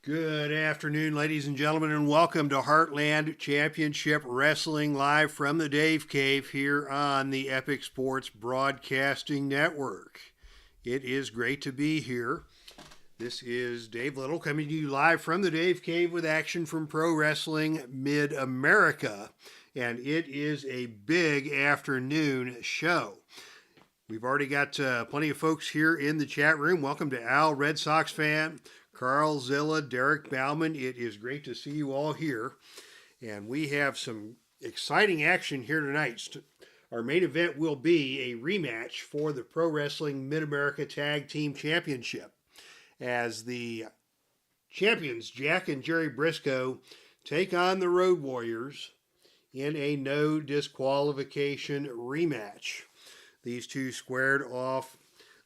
Good afternoon, ladies and gentlemen, and welcome to Heartland Championship Wrestling live from the Dave Cave here on the Epic Sports Broadcasting Network. It is great to be here. This is Dave Little coming to you live from the Dave Cave with action from Pro Wrestling Mid-America, and it is a big afternoon show. We've already got plenty of folks here in the chat room. Welcome to Al, Red Sox fan, Carl Zilla, Derek Bauman. It is great to see you all here. And we have some exciting action here tonight. Our main event will be a rematch for the Pro Wrestling Mid-America Tag Team Championship, as the champions, Jack and Jerry Briscoe, take on the Road Warriors in a no disqualification rematch. These two squared off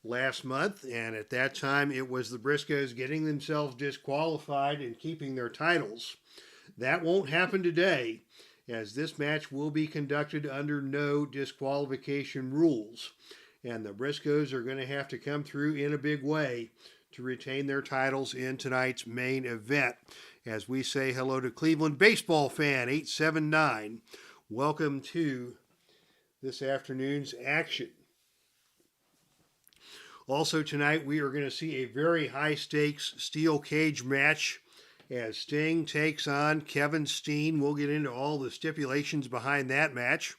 last month, and at that time it was the Briscoes getting themselves disqualified and keeping their titles. That won't happen today, as this match will be conducted under no disqualification rules, and the Briscoes are going to have to come through in a big way to retain their titles in tonight's main event. As we say hello to Cleveland baseball fan 879, welcome to this afternoon's action. Also tonight, we are going to see a very high-stakes steel cage match as Sting takes on Kevin Steen. We'll get into all the stipulations behind that match.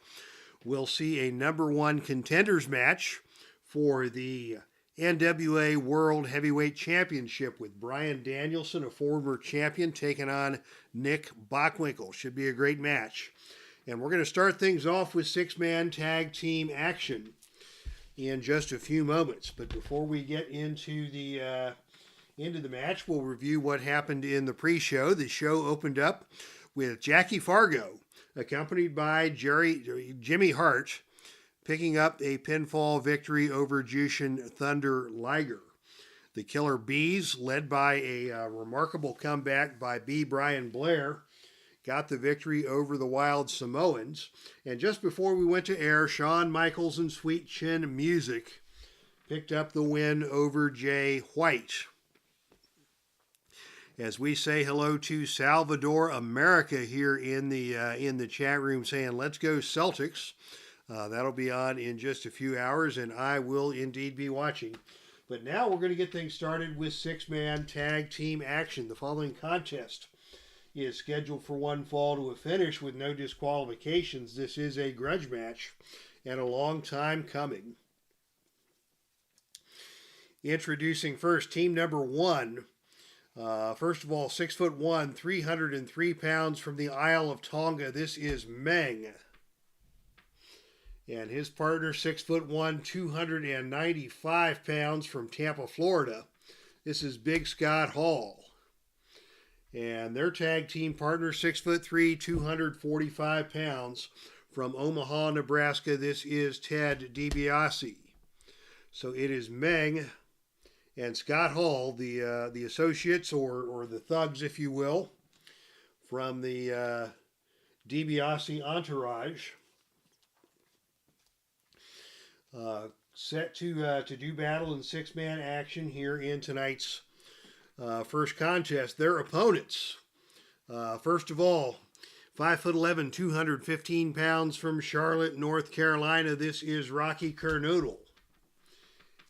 We'll see a number one contenders match for the NWA World Heavyweight Championship with Bryan Danielson, a former champion, taking on Nick Bockwinkel. Should be a great match. And we're going to start things off with six-man tag team action in just a few moments. But before we get into the match, we'll review what happened in the pre-show. The show opened up with Jackie Fargo, accompanied by Jimmy Hart, picking up a pinfall victory over Jushin Thunder Liger. The Killer Bees, led by a remarkable comeback by B. Brian Blair, got the victory over the Wild Samoans. And just before we went to air, Shawn Michaels and Sweet Chin Music picked up the win over Jay White. As we say hello to Salvador America here in the chat room, saying, "Let's go Celtics." That'll be on in just a few hours, and I will indeed be watching. But now we're going to get things started with six-man tag team action. The following contest is scheduled for one fall to a finish with no disqualifications. This is a grudge match and a long time coming. Introducing first, team number one. First of all, 6'1", 303 pounds from the Isle of Tonga. This is Meng. And his partner, 6'1", 295 pounds from Tampa, Florida. This is Big Scott Hall. And their tag team partner, 6'3", 245 pounds from Omaha, Nebraska. This is Ted DiBiase. So it is Meng and Scott Hall, the associates or the thugs, if you will, from the DiBiase entourage. Set to do battle in six-man action here in tonight's first contest. Their opponents, first of all, 5'11", 215 pounds from Charlotte, North Carolina. This is Rocky KERNODLE.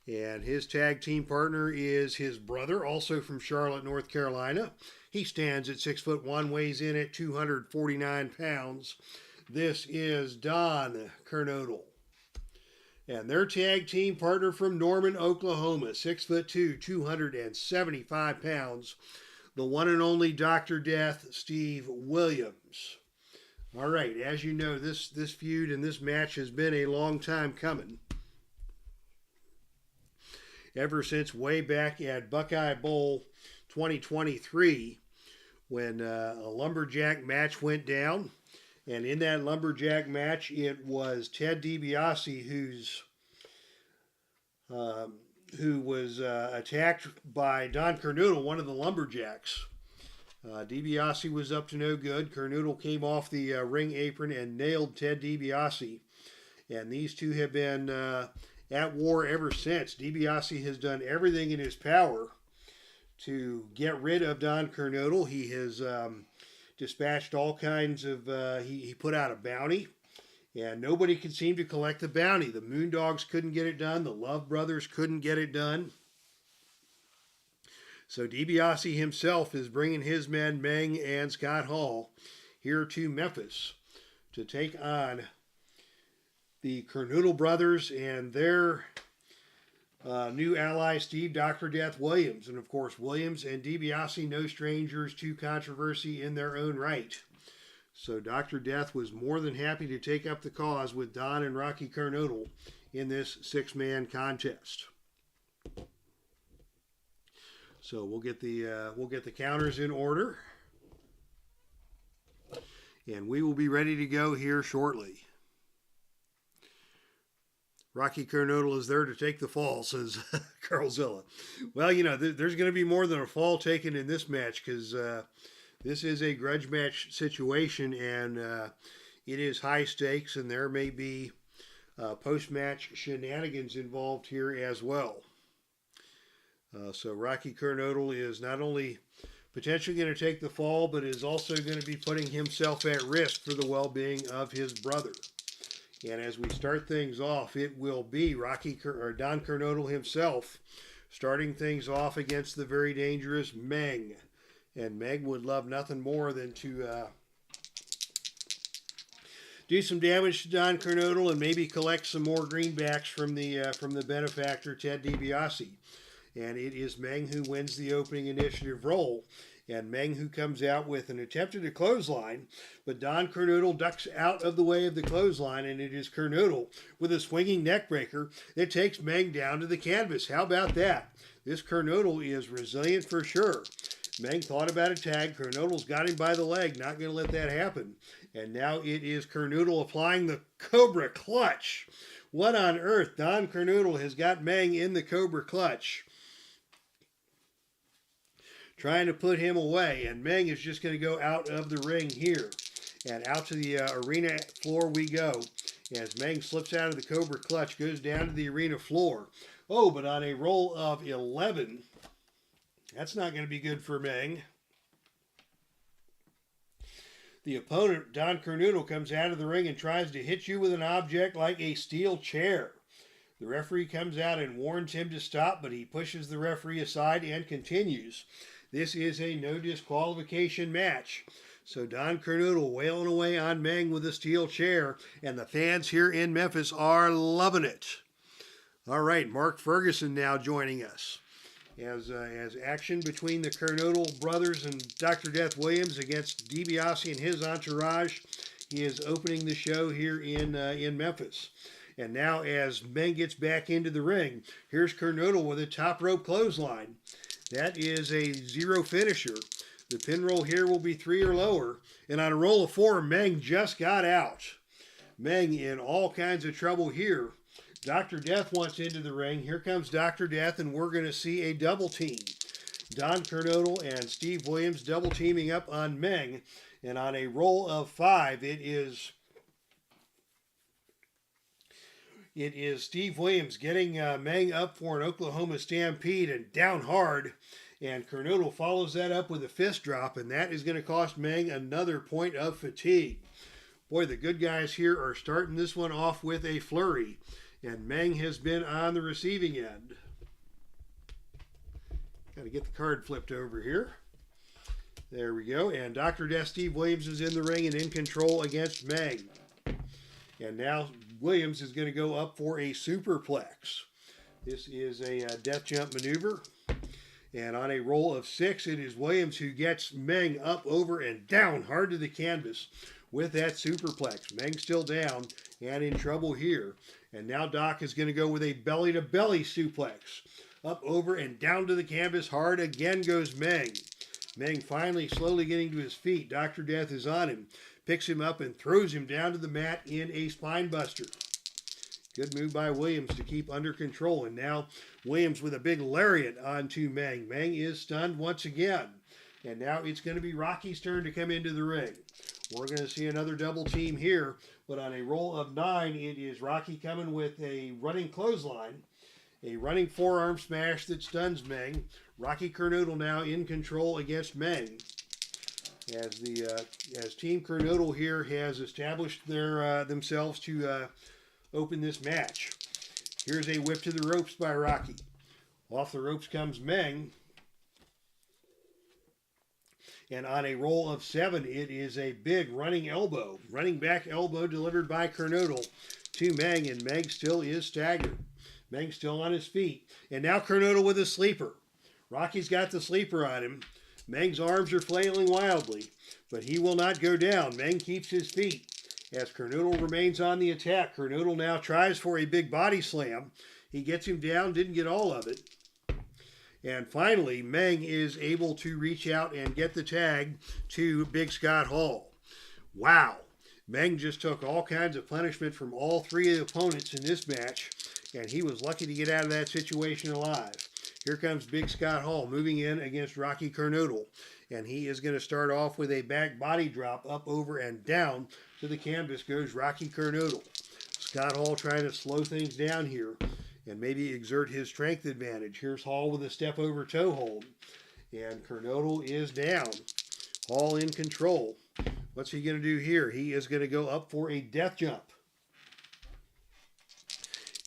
And his tag team partner is his brother, also from Charlotte, North Carolina. He stands at 6'1", weighs in at 249 pounds. This is Don KERNODLE. And their tag team partner from Norman, Oklahoma, 6'2", 275 pounds, the one and only Dr. Death, Steve Williams. All right, as you know, this feud and this match has been a long time coming. Ever since way back at Buckeye Bowl 2023, when a lumberjack match went down. And in that lumberjack match, it was Ted DiBiase who was attacked by Don KERNODLE, one of the lumberjacks. DiBiase was up to no good. KERNODLE came off the ring apron and nailed Ted DiBiase. And these two have been at war ever since. DiBiase has done everything in his power to get rid of Don KERNODLE. He has dispatched all kinds of, he put out a bounty, and nobody could seem to collect the bounty. The Moondogs couldn't get it done. The Love Brothers couldn't get it done. So DiBiase himself is bringing his men, Meng and Scott Hall, here to Memphis to take on the KERNODLE brothers and their new ally, Steve Dr. Death Williams. And of course, Williams and DiBiase, no strangers to controversy in their own right. So Dr. Death was more than happy to take up the cause with Don and Rocky KERNODLE in this six-man contest. So we'll get the counters in order, and we will be ready to go here shortly. Rocky KERNODLE is there to take the fall, says Carlzilla. Well, you know, there's going to be more than a fall taken in this match, because this is a grudge match situation, and it is high stakes, and there may be post-match shenanigans involved here as well. So Rocky KERNODLE is not only potentially going to take the fall, but is also going to be putting himself at risk for the well-being of his brother. And as we start things off, it will be Don KERNODLE himself starting things off against the very dangerous Meng. And Meng would love nothing more than to do some damage to Don KERNODLE and maybe collect some more greenbacks from the benefactor, Ted DiBiase. And it is Meng who wins the opening initiative role. And Meng who comes out with an attempted clothesline, but Don KERNODLE ducks out of the way of the clothesline, and it is KERNODLE with a swinging neckbreaker that takes Meng down to the canvas. How about that? This KERNODLE is resilient for sure. Meng thought about a tag. KERNODLE's got him by the leg, not going to let that happen. And now it is KERNODLE applying the Cobra Clutch. What on earth? Don KERNODLE has got Meng in the Cobra Clutch, trying to put him away, and Meng is just going to go out of the ring here. And out to the arena floor we go, as Meng slips out of the Cobra Clutch, goes down to the arena floor. Oh, but on a roll of 11, that's not going to be good for Meng. The opponent, Don KERNODLE, comes out of the ring and tries to hit you with an object like a steel chair. The referee comes out and warns him to stop, but he pushes the referee aside and continues. This is a no disqualification match. So Don KERNODLE wailing away on Meng with a steel chair, and the fans here in Memphis are loving it. All right, Mark Ferguson now joining us as action between the KERNODLE brothers and Dr. Death Williams against DiBiase and his entourage. He is opening the show here in Memphis. And now as Meng gets back into the ring, here's KERNODLE with a top rope clothesline. That is a zero finisher. The pin roll here will be 3 or lower. And on a roll of 4, Meng just got out. Meng in all kinds of trouble here. Dr. Death wants into the ring. Here comes Dr. Death, and we're going to see a double team. Don KERNODLE and Steve Williams double teaming up on Meng. And on a roll of 5, it is Steve Williams getting Meng up for an Oklahoma Stampede and down hard. And KERNODLE follows that up with a fist drop, and that is going to cost Meng another point of fatigue. Boy, the good guys here are starting this one off with a flurry. And Meng has been on the receiving end. Got to get the card flipped over here. There we go. And Dr. Death Steve Williams is in the ring and in control against Meng. And now Williams is going to go up for a superplex. This is a death jump maneuver. And on a roll of 6, it is Williams who gets Meng up, over, and down hard to the canvas with that superplex. Meng still down and in trouble here. And now Doc is going to go with a belly-to-belly suplex. Up, over, and down to the canvas hard. Again goes Meng. Meng finally slowly getting to his feet. Dr. Death is on him. Picks him up and throws him down to the mat in a spine buster. Good move by Williams to keep under control. And now Williams with a big lariat onto Meng. Meng is stunned once again. And now it's going to be Rocky's turn to come into the ring. We're going to see another double team here. But on a roll of 9, it is Rocky coming with a running clothesline. A running forearm smash that stuns Meng. Rocky KERNODLE now in control against Meng. As Team KERNODLE here has established themselves to open this match. Here's a whip to the ropes by Rocky. Off the ropes comes Meng. And on a roll of 7, it is a big running elbow. Running back elbow delivered by KERNODLE to Meng, and Meng still is staggered. Meng still on his feet. And now KERNODLE with a sleeper. Rocky's got the sleeper on him. Meng's arms are flailing wildly, but he will not go down. Meng keeps his feet. As KERNODLE remains on the attack, KERNODLE now tries for a big body slam. He gets him down, didn't get all of it. And finally, Meng is able to reach out and get the tag to Big Scott Hall. Wow. Meng just took all kinds of punishment from all 3 of the opponents in this match, and he was lucky to get out of that situation alive. Here comes Big Scott Hall moving in against Rocky KERNODLE, and he is going to start off with a back body drop up, over, and down to the canvas goes Rocky KERNODLE. Scott Hall trying to slow things down here and maybe exert his strength advantage. Here's Hall with a step over toe hold, and KERNODLE is down. Hall in control. What's he going to do here? He is going to go up for a death jump.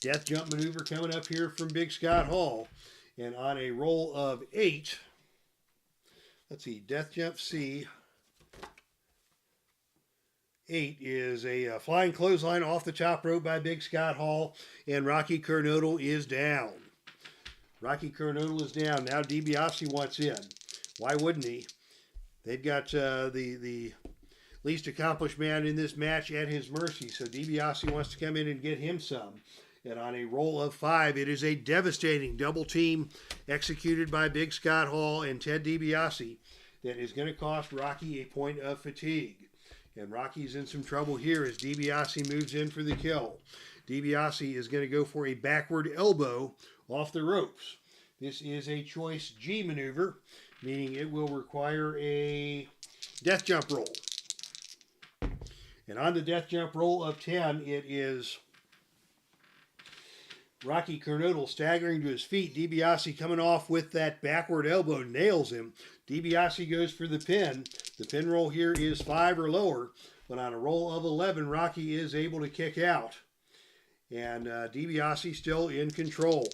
Death jump maneuver coming up here from Big Scott Hall. And on a roll of 8, let's see, death jump C. 8 is a flying clothesline off the top rope by Big Scott Hall, and Rocky KERNODLE is down. Rocky KERNODLE is down. Now DIBIASE wants in. Why wouldn't he? They've got the least accomplished man in this match at his mercy, so DIBIASE wants to come in and get him some. And on a roll of 5, it is a devastating double team executed by Big Scott Hall and Ted DIBIASE that is going to cost Rocky a point of fatigue. And Rocky's in some trouble here as DIBIASE moves in for the kill. DIBIASE is going to go for a backward elbow off the ropes. This is a choice G maneuver, meaning it will require a death jump roll. And on the death jump roll of 10, it is Rocky KERNODLE staggering to his feet. DIBIASE coming off with that backward elbow, nails him. DIBIASE goes for the pin. The pin roll here is 5 or lower, but on a roll of 11, Rocky is able to kick out. And DIBIASE still in control.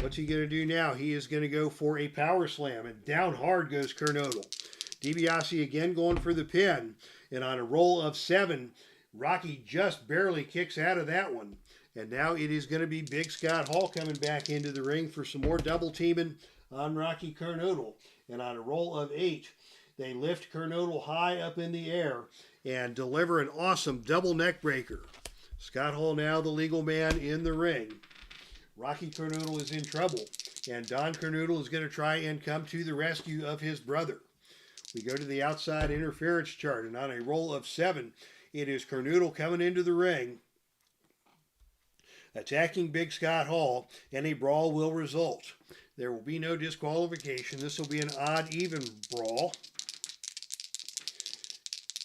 What's he going to do now? He is going to go for a power slam, and down hard goes KERNODLE. DIBIASE again going for the pin, and on a roll of 7, Rocky just barely kicks out of that one. And now it is going to be Big Scott Hall coming back into the ring for some more double teaming on Rocky KERNODLE. And on a roll of 8, they lift KERNODLE high up in the air and deliver an awesome double neck breaker. Scott Hall now the legal man in the ring. Rocky KERNODLE is in trouble, and Don KERNODLE is going to try and come to the rescue of his brother. We go to the outside interference chart, and on a roll of 7, it is KERNODLE coming into the ring, attacking Big Scott Hall, and a brawl will result. There will be no disqualification. This will be an odd even brawl.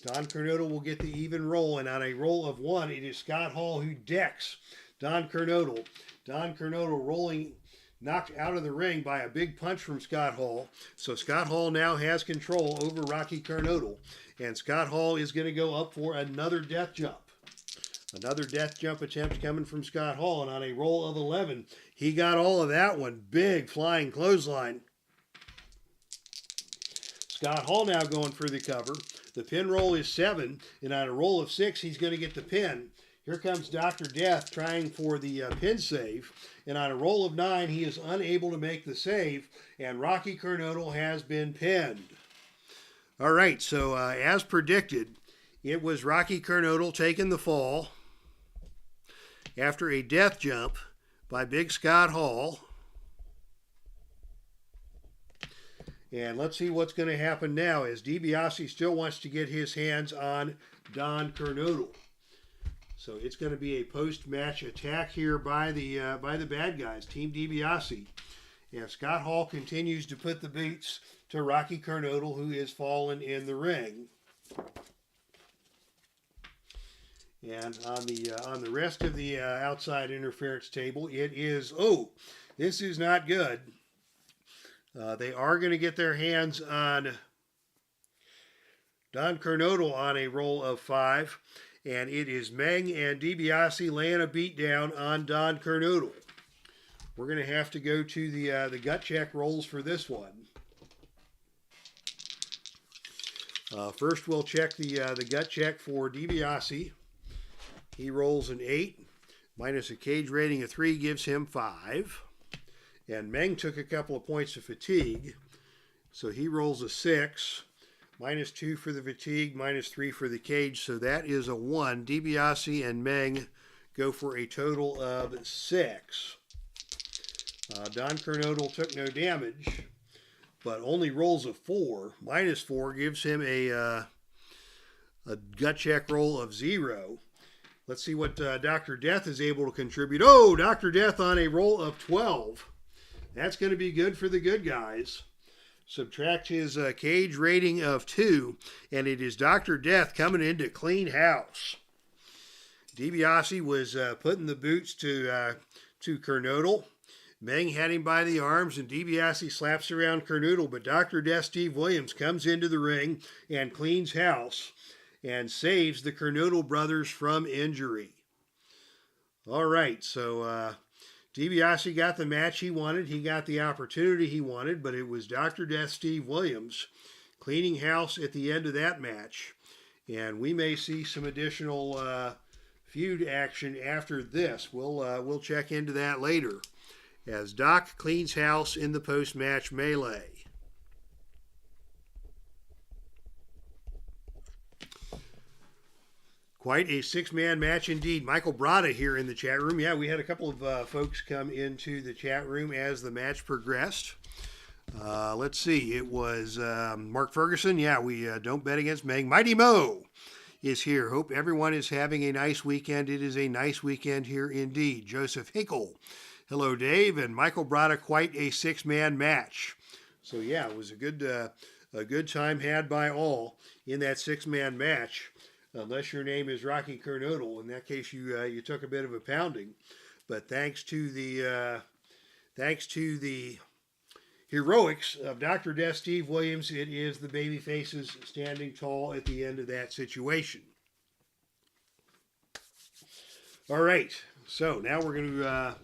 Don KERNODLE will get the even roll, and on a roll of 1, it is Scott Hall who decks Don KERNODLE. Don KERNODLE rolling, knocked out of the ring by a big punch from Scott Hall. So Scott Hall now has control over Rocky KERNODLE. And Scott Hall is going to go up for another death jump. Another death jump attempt coming from Scott Hall. And on a roll of 11, he got all of that one. Big flying clothesline. Scott Hall now going for the cover. The pin roll is 7. And on a roll of 6, he's going to get the pin. Here comes Dr. Death trying for the pin save. And on a roll of 9, he is unable to make the save. And Rocky KERNODLE has been pinned. All right, so as predicted, it was Rocky KERNODLE taking the fall after a death jump by Big Scott Hall. And let's see what's going to happen now, as DIBIASE still wants to get his hands on Don KERNODLE. So it's going to be a post-match attack here by the bad guys, Team DIBIASE. And Scott Hall continues to put the boots to Rocky KERNODLE, who is fallen in the ring. And on the rest of the outside interference table, it is, this is not good. They are going to get their hands on Don KERNODLE on a roll of 5, and it is MENG and DIBIASE laying a beat down on Don KERNODLE. We're going to have to go to the gut check rolls for this one. First, we'll check the gut check for DIBIASE. He rolls an 8, minus a cage rating of 3 gives him 5. And MENG took a couple of points of fatigue, so he rolls a 6, minus 2 for the fatigue, minus 3 for the cage, so that is a 1. DIBIASE and MENG go for a total of 6. Don KERNODLE took no damage, but only rolls a 4. Minus 4 gives him a gut check roll of 0. Let's see what Dr. Death is able to contribute. Oh, Dr. Death on a roll of 12. That's going to be good for the good guys. Subtract his cage rating of 2, and it is Dr. Death coming in to clean house. DIBIASE was putting the boots to KERNODLE. MENG had him by the arms, and DIBIASE slaps around KERNODLE, but Dr. Death Steve Williams comes into the ring and cleans house and saves the KERNODLE brothers from injury. All right, so DIBIASE got the match he wanted. He got the opportunity he wanted, but it was Dr. Death Steve Williams cleaning house at the end of that match. And we may see some additional feud action after this. We'll check into that later as Doc cleans house in the post-match melee. Quite a 6-man match indeed. Michael Brada here in the chat room. Yeah, we had a couple of folks come into the chat room as the match progressed. Let's see. It was Mark Ferguson. Yeah, we don't bet against MENG. Mighty Mo is here. Hope everyone is having a nice weekend. It is a nice weekend here indeed. Joseph Hickle. Hello, Dave. And Michael Brada, quite a 6-man match. So, yeah, it was a good time had by all in that 6-man match. Unless your name is Rocky KERNODLE, in that case you took a bit of a pounding. But thanks to the heroics of Dr. Death Steve Williams, it is the baby faces standing tall at the end of that situation. All right, so now we're going to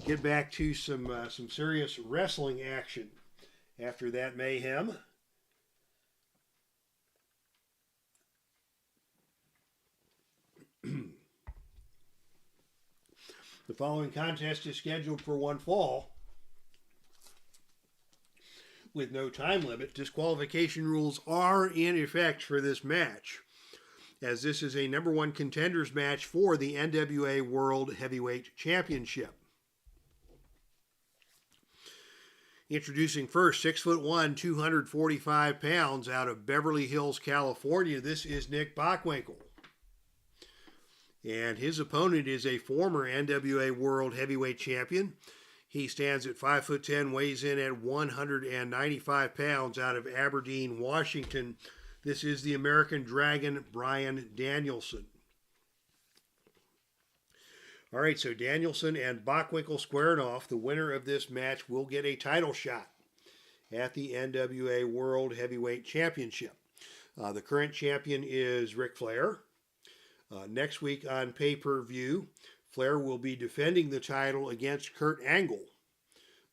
get back to some serious wrestling action after that mayhem. The following contest is scheduled for one fall with no time limit. Disqualification rules are in effect for this match, as this is a number 1 contenders match for the NWA World Heavyweight Championship. Introducing first, 6'1", 245 pounds out of Beverly Hills, California. This is Nick Bockwinkel. And his opponent is a former NWA World Heavyweight Champion. He stands at 5'10", weighs in at 195 pounds out of Aberdeen, Washington. This is the American Dragon, BRYAN Danielson. All right, so Danielson and Bockwinkel squaring off. The winner of this match will get a title shot at the NWA World Heavyweight Championship. The current champion is Ric Flair. Next week on pay-per-view, Flair will be defending the title against Kurt Angle,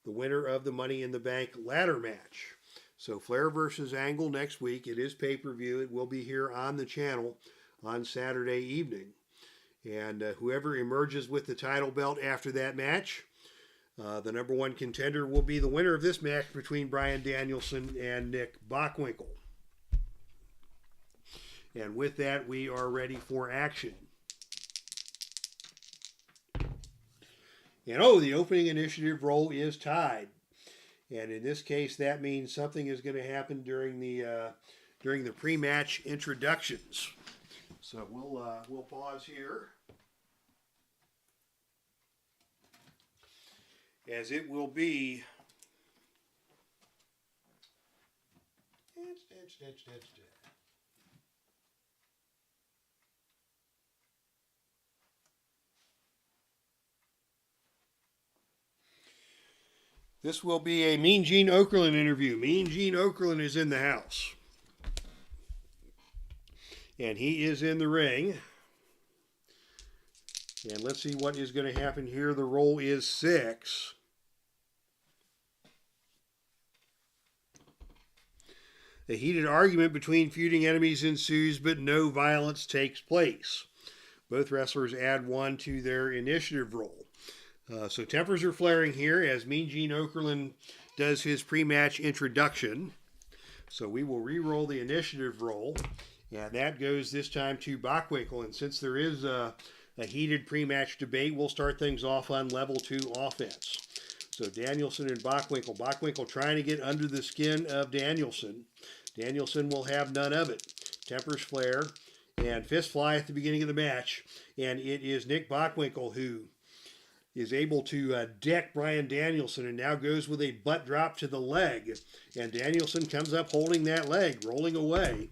the winner of the Money in the Bank ladder match. So Flair versus Angle next week. It is pay-per-view. It will be here on the channel on Saturday evening. And whoever emerges with the title belt after that match, the number 1 contender will be the winner of this match between BRYAN Danielson and Nick Bockwinkel. And with that, we are ready for action. And the opening initiative roll is tied. And in this case, that means something is going to happen during the pre-match introductions. So we'll pause here, as it will be. This will be a Mean Gene Okerlund interview. Mean Gene Okerlund is in the house. And he is in the ring. And let's see what is going to happen here. The roll is 6. A heated argument between feuding enemies ensues, but no violence takes place. Both wrestlers add 1 to their initiative roll. So tempers are flaring here as Mean Gene Okerlund does his pre-match introduction. So we will re-roll the initiative roll, and that goes this time to Bockwinkel. And since there is a heated pre-match debate, we'll start things off on level 2 offense. So Danielson and Bockwinkel. Bockwinkel trying to get under the skin of Danielson. Danielson will have none of it. Tempers flare and fist fly at the beginning of the match. And it is Nick Bockwinkel who is able to deck Bryan Danielson and now goes with a butt drop to the leg. And Danielson comes up holding that leg, rolling away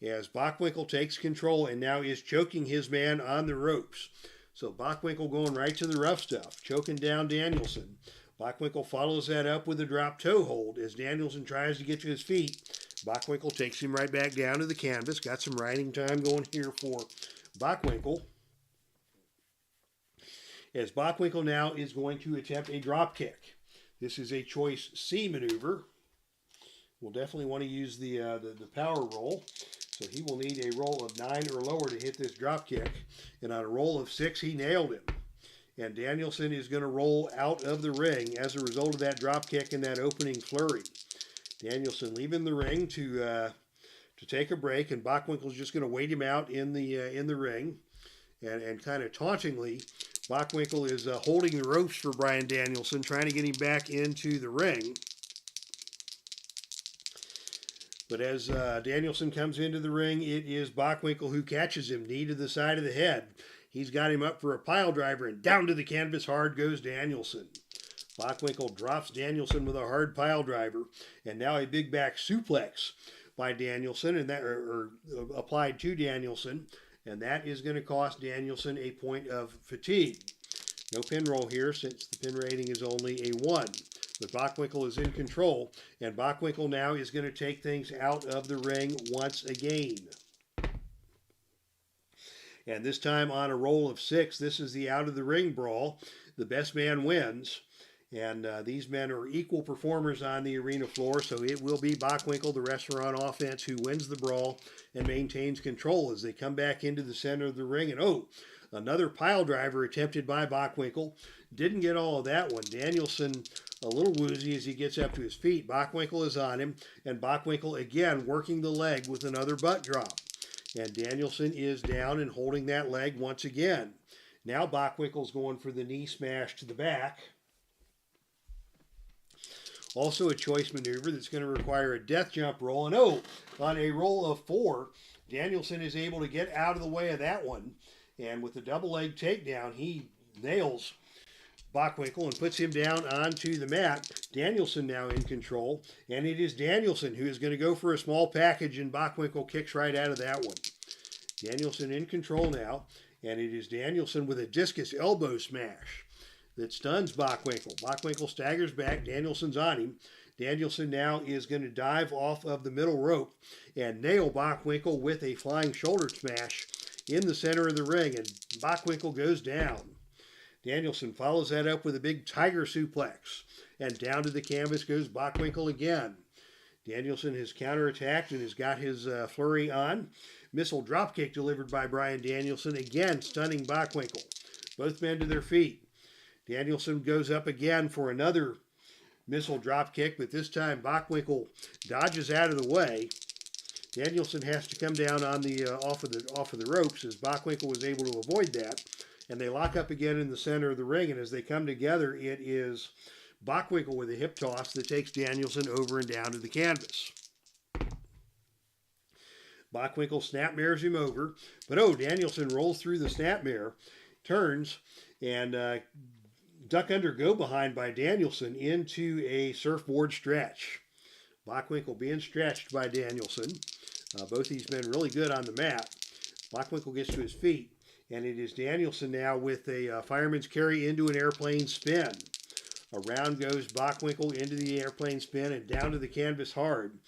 as Bockwinkel takes control and now is choking his man on the ropes. So Bockwinkel going right to the rough stuff, choking down Danielson. Bockwinkel follows that up with a drop toe hold as Danielson tries to get to his feet. Bockwinkel takes him right back down to the canvas. Got some riding time going here for Bockwinkel. As Bockwinkel now is going to attempt a drop kick. This is a choice C maneuver. We'll definitely want to use the power roll. So he will need a roll of 9 or lower to hit this drop kick. And on a roll of 6, he nailed him. And Danielson is going to roll out of the ring as a result of that drop kick and that opening flurry. Danielson leaving the ring to take a break, and Bockwinkel's just going to wait him out in the ring. And kind of tauntingly, Bockwinkel is holding the ropes for Bryan Danielson, trying to get him back into the ring. But as Danielson comes into the ring, it is Bockwinkel who catches him, knee to the side of the head. He's got him up for a pile driver, and down to the canvas hard goes Danielson. Bockwinkel drops Danielson with a hard pile driver, and now a big back suplex by Danielson, and that applied to Danielson. And that is going to cost Danielson a point of fatigue. No pin roll here since the pin rating is only a 1. But Bockwinkel is in control, and Bockwinkel now is going to take things out of the ring once again. And this time on a roll of 6, this is the out of the ring brawl. The best man wins. And these men are equal performers on the arena floor, so it will be Bockwinkel, the wrestler on offense, who wins the brawl and maintains control as they come back into the center of the ring. And another pile driver attempted by Bockwinkel. Didn't get all of that one. Danielson a little woozy as he gets up to his feet. Bockwinkel is on him, and Bockwinkel again working the leg with another butt drop. And Danielson is down and holding that leg once again. Now Bockwinkel's going for the knee smash to the back. Also a choice maneuver that's going to require a death jump roll. And on a roll of 4, Danielson is able to get out of the way of that one. And with the double leg takedown, he nails Bockwinkel and puts him down onto the mat. Danielson now in control. And it is Danielson who is going to go for a small package, and Bockwinkel kicks right out of that one. Danielson in control now. And it is Danielson with a discus elbow smash that stuns Bockwinkel. Bockwinkel staggers back. Danielson's on him. Danielson now is going to dive off of the middle rope and nail Bockwinkel with a flying shoulder smash in the center of the ring, and Bockwinkel goes down. Danielson follows that up with a big tiger suplex, and down to the canvas goes Bockwinkel again. Danielson has counterattacked and has got his flurry on. Missile dropkick delivered by Bryan Danielson, again stunning Bockwinkel. Both men to their feet. Danielson goes up again for another missile drop kick, but this time Bockwinkel dodges out of the way. Danielson has to come down on the off of the ropes as Bockwinkel was able to avoid that, and they lock up again in the center of the ring. And as they come together, it is Bockwinkel with a hip toss that takes Danielson over and down to the canvas. Bockwinkel snapmares him over, but Danielson rolls through the snapmare, turns, and duck under go behind by Danielson into a surfboard stretch. Bockwinkel being stretched by Danielson. Both these men really good on the mat. Bockwinkel gets to his feet, and it is Danielson now with a fireman's carry into an airplane spin. Around goes Bockwinkel into the airplane spin and down to the canvas hard.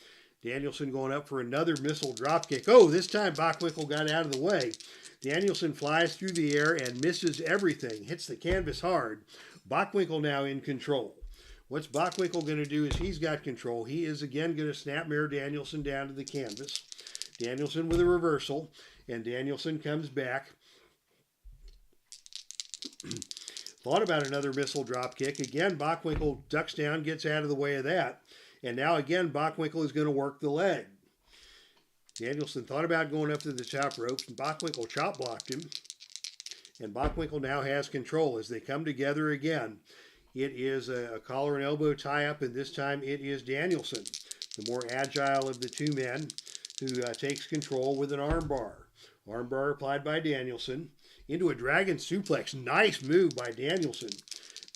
Danielson going up for another missile dropkick. Oh, this time Bockwinkel got out of the way. Danielson flies through the air and misses everything, hits the canvas hard. Bockwinkel now in control. What's Bockwinkel going to do is he's got control. He is again going to snap mirror Danielson down to the canvas. Danielson with a reversal, and Danielson comes back. Thought about another missile drop kick. Again, Bockwinkel ducks down, gets out of the way of that. And now again, Bockwinkel is going to work the leg. Danielson thought about going up to the top ropes, and Bockwinkel chop blocked him. And Bockwinkel now has control as they come together again. It is a collar and elbow tie-up, and this time it is Danielson, the more agile of the two men, who takes control with an armbar. Armbar applied by Danielson into a dragon suplex. Nice move by Danielson.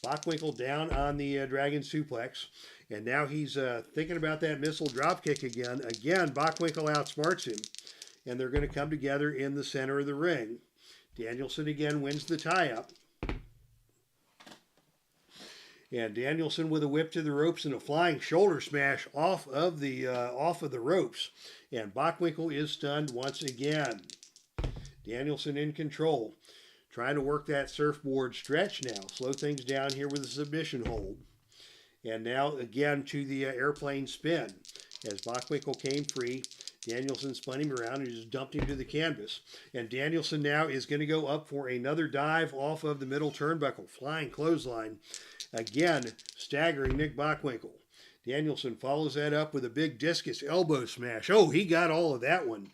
Bockwinkel down on the dragon suplex. And now he's thinking about that missile dropkick again. Again, Bockwinkel outsmarts him. And they're going to come together in the center of the ring. Danielson again wins the tie-up. And Danielson with a whip to the ropes and a flying shoulder smash off of the ropes. And Bockwinkel is stunned once again. Danielson in control. Trying to work that surfboard stretch now. Slow things down here with a submission hold. And now again to the airplane spin. As Bockwinkel came free, Danielson spun him around and just dumped him to the canvas. And Danielson now is going to go up for another dive off of the middle turnbuckle. Flying clothesline. Again, staggering Nick Bockwinkel. Danielson follows that up with a big discus elbow smash. Oh, he got all of that one.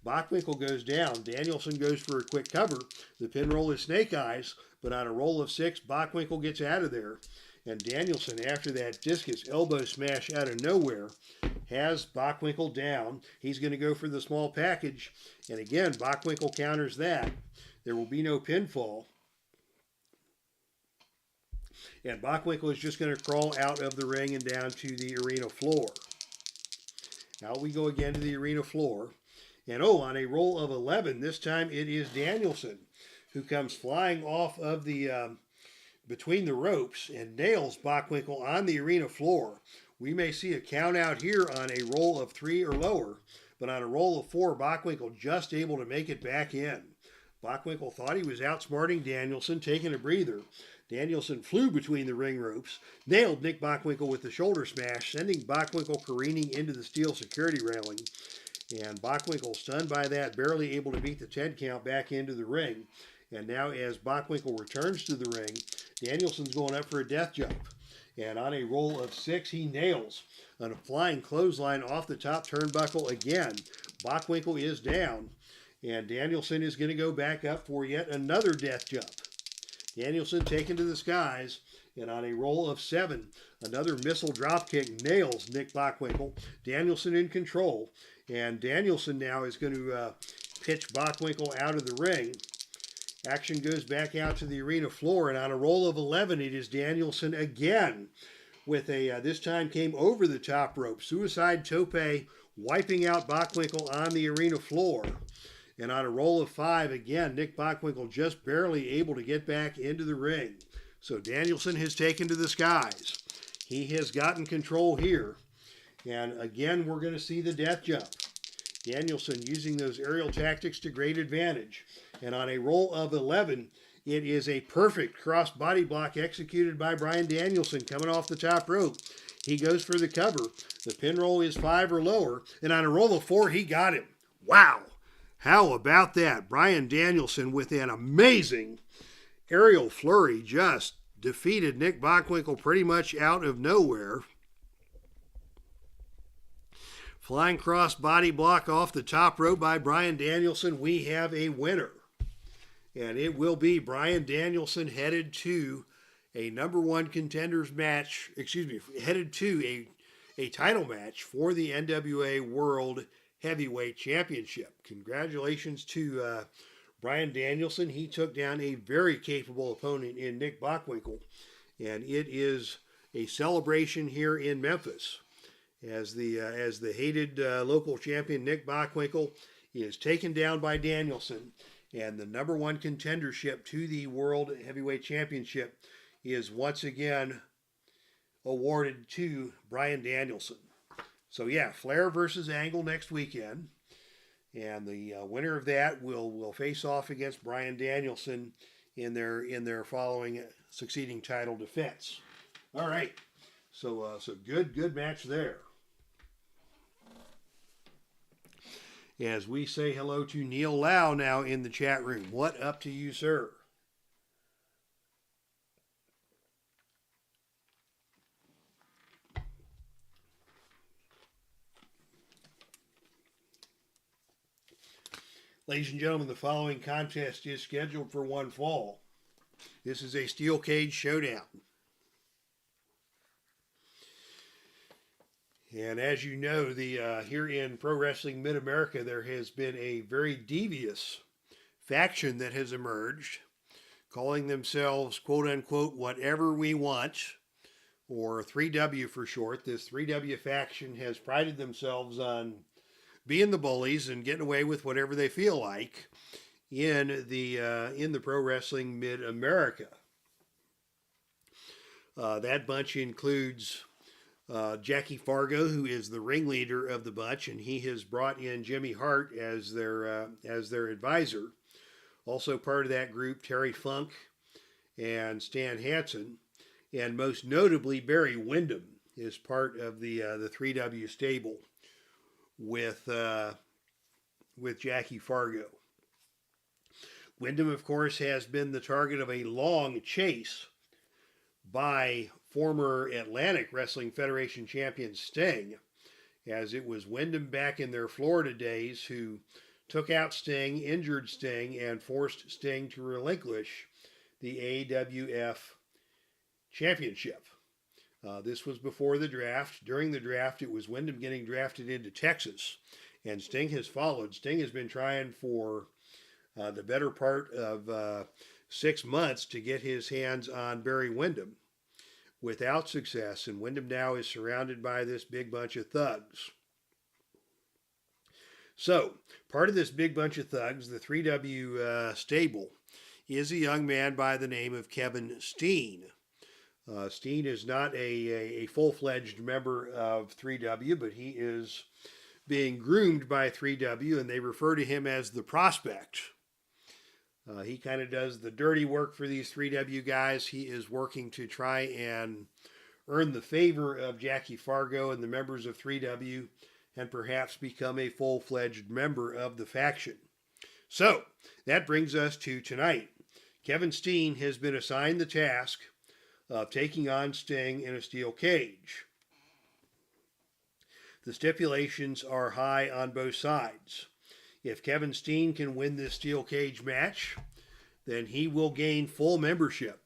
Bockwinkel goes down. Danielson goes for a quick cover. The pin roll is snake eyes, but on a roll of 6, Bockwinkel gets out of there. And Danielson, after that discus elbow smash out of nowhere, has Bockwinkel down. He's going to go for the small package. And again, Bockwinkel counters that. There will be no pinfall. And Bockwinkel is just going to crawl out of the ring and down to the arena floor. Now we go again to the arena floor. And oh, on a roll of 11, this time it is Danielson who comes flying off of the between the ropes and nails Bockwinkel on the arena floor. We may see a count out here on a roll of 3 or lower, but on a roll of 4, Bockwinkel just able to make it back in. Bockwinkel thought he was outsmarting Danielson, taking a breather. Danielson flew between the ring ropes, nailed Nick Bockwinkel with the shoulder smash, sending Bockwinkel careening into the steel security railing. And Bockwinkel, stunned by that, barely able to beat the 10 count back into the ring. And now as Bockwinkel returns to the ring, Danielson's going up for a death jump. And on a roll of 6, he nails on a flying clothesline off the top turnbuckle again. Bockwinkel is down, and Danielson is going to go back up for yet another death jump. Danielson taken to the skies, and on a roll of 7, another missile dropkick nails Nick Bockwinkel. Danielson in control, and Danielson now is going to pitch Bockwinkel out of the ring. Action goes back out to the arena floor, and on a roll of 11, it is Danielson again with a, this time came over the top rope. Suicide tope, wiping out Bockwinkel on the arena floor. And on a roll of 5, again, Nick Bockwinkel just barely able to get back into the ring. So Danielson has taken to the skies. He has gotten control here. And again, we're going to see the death jump. Danielson using those aerial tactics to great advantage. And on a roll of 11, it is a perfect cross body block executed by Bryan Danielson coming off the top rope. He goes for the cover. The pin roll is 5 or lower. And on a roll of 4, he got him. Wow. How about that? Bryan Danielson with an amazing aerial flurry just defeated Nick Bockwinkel pretty much out of nowhere. Flying cross body block off the top rope by Bryan Danielson. We have a winner. And it will be Bryan Danielson headed to a #1 contenders match, headed to a title match for the NWA World Heavyweight Championship. Congratulations to Bryan Danielson. He took down a very capable opponent in Nick Bockwinkel. And it is a celebration here in Memphis as the hated local champion Nick Bockwinkel is taken down by Danielson. And the #1 contendership to the World Heavyweight Championship is once again awarded to Bryan Danielson. So yeah, Flair versus Angle next weekend. And the winner of that will face off against Bryan Danielson in their following succeeding title defense. All right, so good match there. As we say hello to Neil Lau now in the chat room. What up to you, sir? Ladies and gentlemen, the following contest is scheduled for one fall. This is a steel cage showdown. And as you know, here in Pro Wrestling Mid-America, there has been a very devious faction that has emerged, calling themselves, quote-unquote, whatever we want, or 3W for short. This 3W faction has prided themselves on being the bullies and getting away with whatever they feel like in the Pro Wrestling Mid-America. That bunch includes Jackie Fargo, who is the ringleader of the bunch, and he has brought in Jimmy Hart as their advisor. Also part of that group, Terry Funk and Stan Hansen, and most notably Barry Windham is part of the 3W stable with Jackie Fargo. Windham, of course, has been the target of a long chase by former Atlantic Wrestling Federation champion Sting, as it was Windham back in their Florida days who took out Sting, injured Sting, and forced Sting to relinquish the AWF championship. This was before the draft. During the draft, it was Windham getting drafted into Texas, and Sting has followed. Sting has been trying for the better part of 6 months to get his hands on Barry Windham without success, and Windham now is surrounded by this big bunch of thugs. So, part of this big bunch of thugs, the 3W stable, is a young man by the name of Kevin Steen. Steen is not a full-fledged member of 3W, but he is being groomed by 3W, and they refer to him as the prospect. He kind of does the dirty work for these 3W guys. He is working to try and earn the favor of Jackie Fargo and the members of 3W and perhaps become a full-fledged member of the faction. So, that brings us to tonight. Kevin Steen has been assigned the task of taking on Sting in a steel cage. The stipulations are high on both sides. If Kevin Steen can win this steel cage match, then he will gain full membership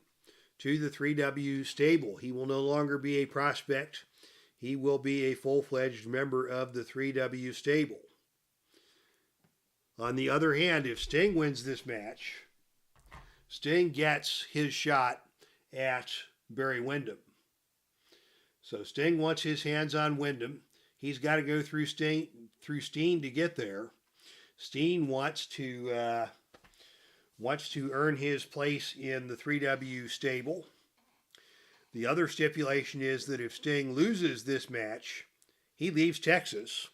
to the 3W stable. He will no longer be a prospect. He will be a full-fledged member of the 3W stable. On the other hand, if Sting wins this match, Sting gets his shot at Barry Windham. So Sting wants his hands on Windham. He's got to go through Steen to get there. Steen wants to earn his place in the 3W stable. The other stipulation is that if Sting loses this match, he leaves Texas,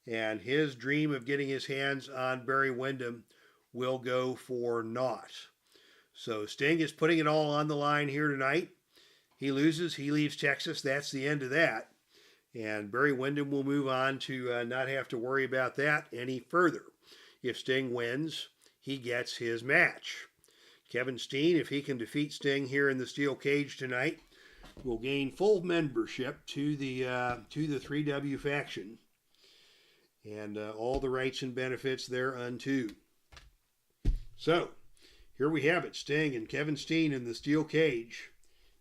and his dream of getting his hands on Barry Windham will go for naught. So Sting is putting it all on the line here tonight. He loses, he leaves Texas. That's the end of that. And Barry Windham will move on to not have to worry about that any further. If Sting wins, he gets his match. Kevin Steen, if he can defeat Sting here in the steel cage tonight, will gain full membership to the 3W faction and all the rights and benefits thereunto. So, here we have it, Sting and Kevin Steen in the steel cage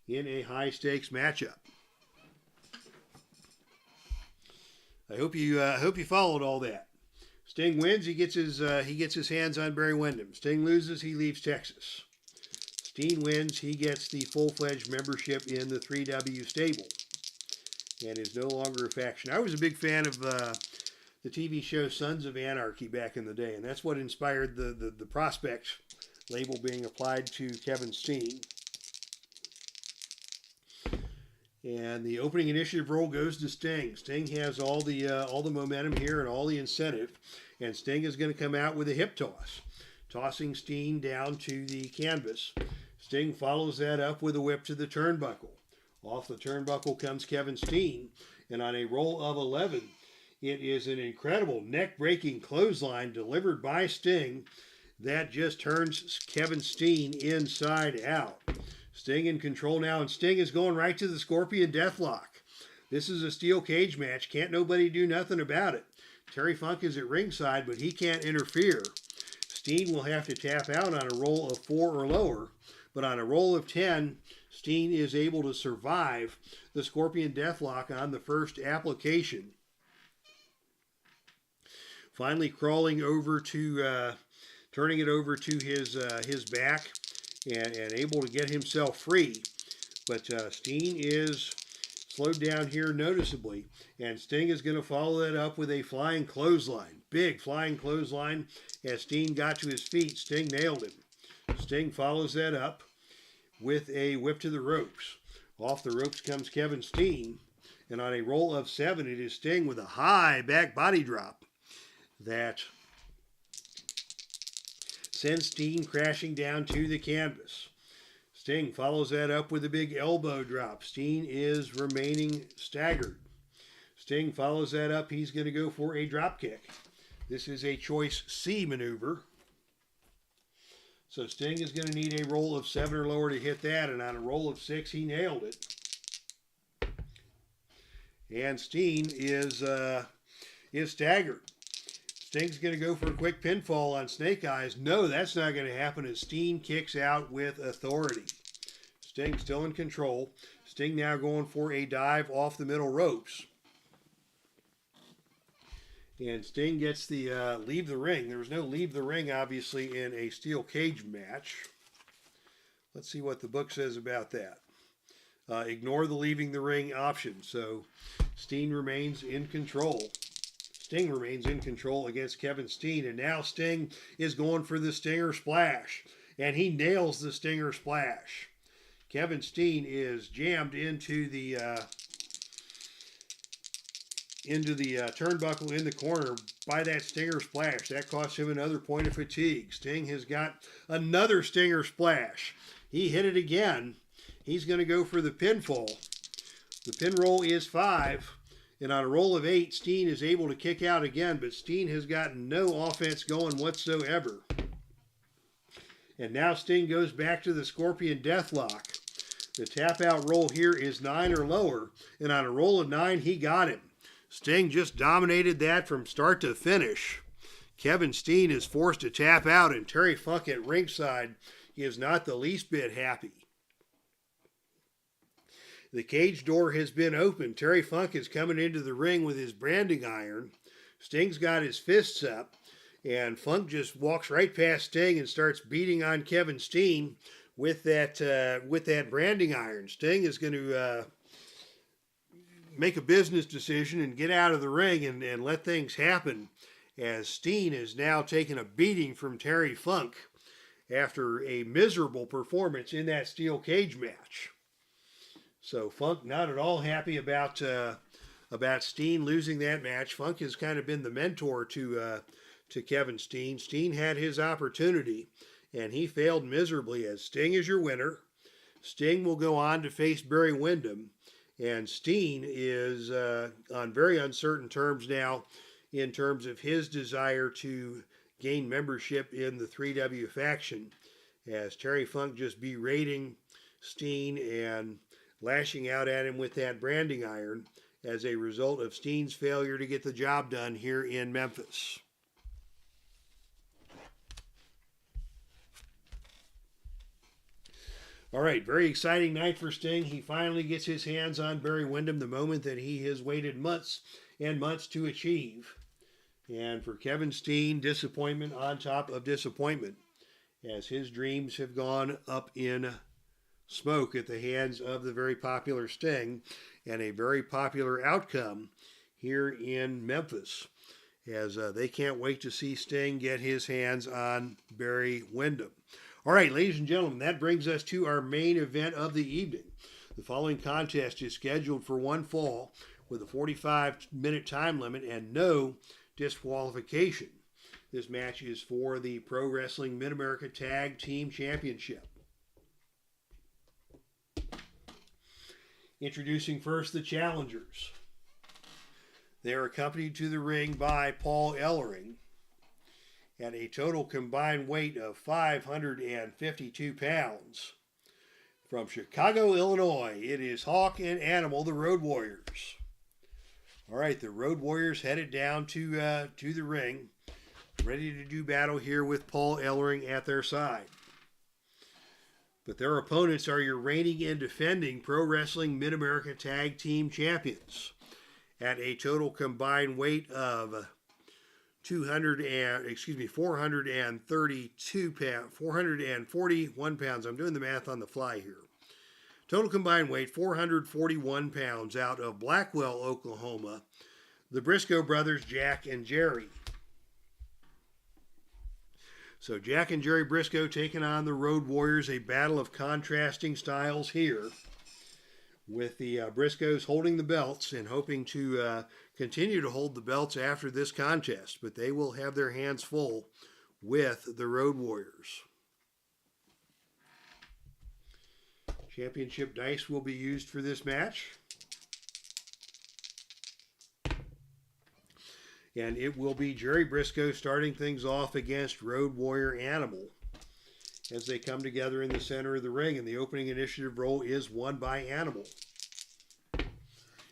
in a high-stakes matchup. I hope you followed all that. Sting wins, he gets his hands on Barry Windham. Sting loses, he leaves Texas. Steen wins, he gets the full-fledged membership in the 3W stable and is no longer a faction. I was a big fan of the TV show Sons of Anarchy back in the day, and that's what inspired the prospect label being applied to Kevin Steen. And the opening initiative roll goes to Sting. Sting has all the momentum here and all the incentive. And Sting is going to come out with a hip toss, tossing Steen down to the canvas. Sting follows that up with a whip to the turnbuckle. Off the turnbuckle comes Kevin Steen. And on a roll of 11, it is an incredible neck-breaking clothesline delivered by Sting that just turns Kevin Steen inside out. Sting in control now, and Sting is going right to the Scorpion Deathlock. This is a steel cage match. Can't nobody do nothing about it. Terry Funk is at ringside, but he can't interfere. Steen will have to tap out on a roll of 4 or lower, but on a roll of 10, Steen is able to survive the Scorpion Deathlock on the first application. Finally crawling over to, turning it over to his back, and able to get himself free. But Steen is slowed down here noticeably. And Sting is going to follow that up with a flying clothesline. Big flying clothesline. As Steen got to his feet, Sting nailed him. Sting follows that up with a whip to the ropes. Off the ropes comes Kevin Steen. And on a roll of 7, it is Sting with a high back body drop that sends Steen crashing down to the canvas. Sting follows that up with a big elbow drop. Steen is remaining staggered. Sting follows that up. He's going to go for a drop kick. This is a choice C maneuver. So Sting is going to need a roll of 7 or lower to hit that, and on a roll of 6, he nailed it. And Steen is staggered. Sting's going to go for a quick pinfall on Snake Eyes. No, that's not going to happen as Steen kicks out with authority. Sting still in control. Sting now going for a dive off the middle ropes. And Sting gets the leave the ring. There was no leave the ring, obviously, in a steel cage match. Let's see what the book says about that. Ignore the leaving the ring option. So Steen remains in control. Sting remains in control against Kevin Steen, and now Sting is going for the Stinger Splash, and he nails the Stinger Splash. Kevin Steen is jammed into the turnbuckle in the corner by that Stinger Splash. That cost him another point of fatigue. Sting has got another Stinger Splash. He hit it again. He's going to go for the pinfall. The pin roll is 5. And on a roll of 8, Steen is able to kick out again, but Steen has gotten no offense going whatsoever. And now Sting goes back to the Scorpion Deathlock. The tap out roll here is 9 or lower, and on a roll of 9, he got him. Sting just dominated that from start to finish. Kevin Steen is forced to tap out, and Terry Funk at ringside is not the least bit happy. The cage door has been opened. Terry Funk is coming into the ring with his branding iron. Sting's got his fists up, and Funk just walks right past Sting and starts beating on Kevin Steen with that branding iron. Sting is going to make a business decision and get out of the ring and let things happen, as Steen is now taking a beating from Terry Funk after a miserable performance in that steel cage match. So Funk not at all happy about Steen losing that match. Funk has kind of been the mentor to Kevin Steen. Steen had his opportunity, and he failed miserably, as Sting is your winner. Sting will go on to face Barry Windham, and Steen is on very uncertain terms now in terms of his desire to gain membership in the 3W faction, as Terry Funk just berating Steen and lashing out at him with that branding iron as a result of Steen's failure to get the job done here in Memphis. All right, very exciting night for Sting. He finally gets his hands on Barry Windham, the moment that he has waited months and months to achieve. And for Kevin Steen, disappointment on top of disappointment, as his dreams have gone up in smoke at the hands of the very popular Sting, and a very popular outcome here in Memphis, as they can't wait to see Sting get his hands on Barry Windham. All right, ladies and gentlemen, that brings us to our main event of the evening. The following contest is scheduled for one fall with a 45-minute time limit and no disqualification. This match is for the Pro Wrestling Mid-America Tag Team Championship. Introducing first the challengers. They are accompanied to the ring by Paul Ellering at a total combined weight of 552 pounds. From Chicago, Illinois, it is Hawk and Animal, the Road Warriors. All right, the Road Warriors headed down to the ring, ready to do battle here with Paul Ellering at their side. But their opponents are your reigning and defending Pro Wrestling Mid-America Tag Team Champions at a total combined weight of 441 pounds. I'm doing the math on the fly here. Total combined weight, 441 pounds out of Blackwell, Oklahoma. The BRISCO brothers, Jack and Jerry. So Jack and Jerry Briscoe taking on the Road Warriors, a battle of contrasting styles here, with the Briscoes holding the belts and hoping to continue to hold the belts after this contest, but they will have their hands full with the Road Warriors. Championship dice will be used for this match. And it will be Jerry Briscoe starting things off against Road Warrior Animal as they come together in the center of the ring. And the opening initiative role is won by Animal.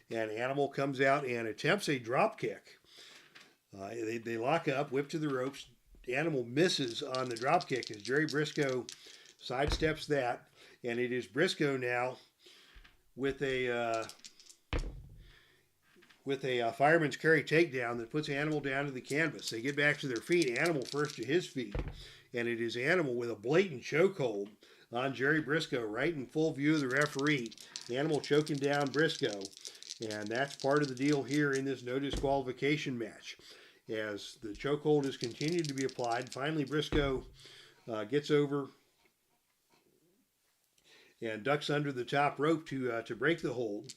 And Animal comes out and attempts a drop kick. They lock up, whip to the ropes. Animal misses on the drop kick as Jerry Briscoe sidesteps that. And it is Briscoe now with a fireman's carry takedown that puts Animal down to the canvas. They get back to their feet. Animal first to his feet. And it is Animal with a blatant chokehold on Jerry Briscoe right in full view of the referee. Animal choking down Briscoe. And that's part of the deal here in this no disqualification match. As the chokehold has continued to be applied, finally Briscoe gets over and ducks under the top rope to break the hold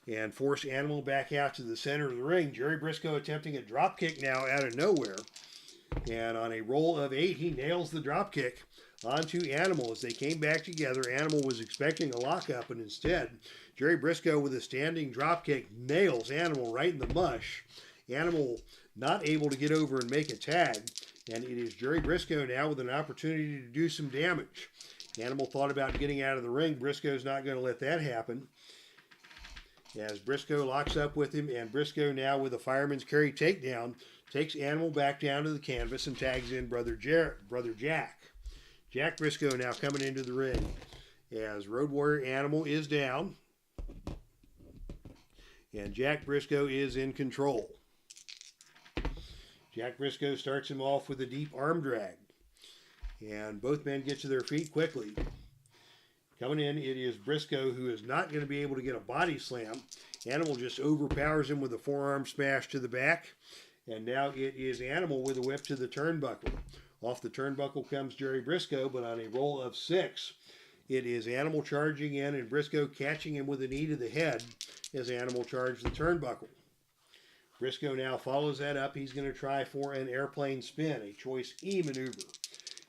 and force Animal back out to the center of the ring. Jerry Briscoe attempting a drop kick now out of nowhere. And on a roll of 8, he nails the drop kick onto Animal. As they came back together, Animal was expecting a lockup, and instead, Jerry Briscoe with a standing drop kick nails Animal right in the mush. Animal not able to get over and make a tag, and it is Jerry Briscoe now with an opportunity to do some damage. Animal thought about getting out of the ring. Briscoe's not going to let that happen. As Briscoe locks up with him, and Briscoe now with a fireman's carry takedown takes Animal back down to the canvas and tags in brother Jack. Jack Briscoe now coming into the ring as Road Warrior Animal is down, and Jack Briscoe is in control. Jack Briscoe starts him off with a deep arm drag, and both men get to their feet quickly. Coming in, it is Briscoe who is not going to be able to get a body slam. Animal just overpowers him with a forearm smash to the back. And now it is Animal with a whip to the turnbuckle. Off the turnbuckle comes Jerry Briscoe, but on a roll of 6, it is Animal charging in and Briscoe catching him with a knee to the head as Animal charged the turnbuckle. Briscoe now follows that up. He's going to try for an airplane spin, a choice E maneuver.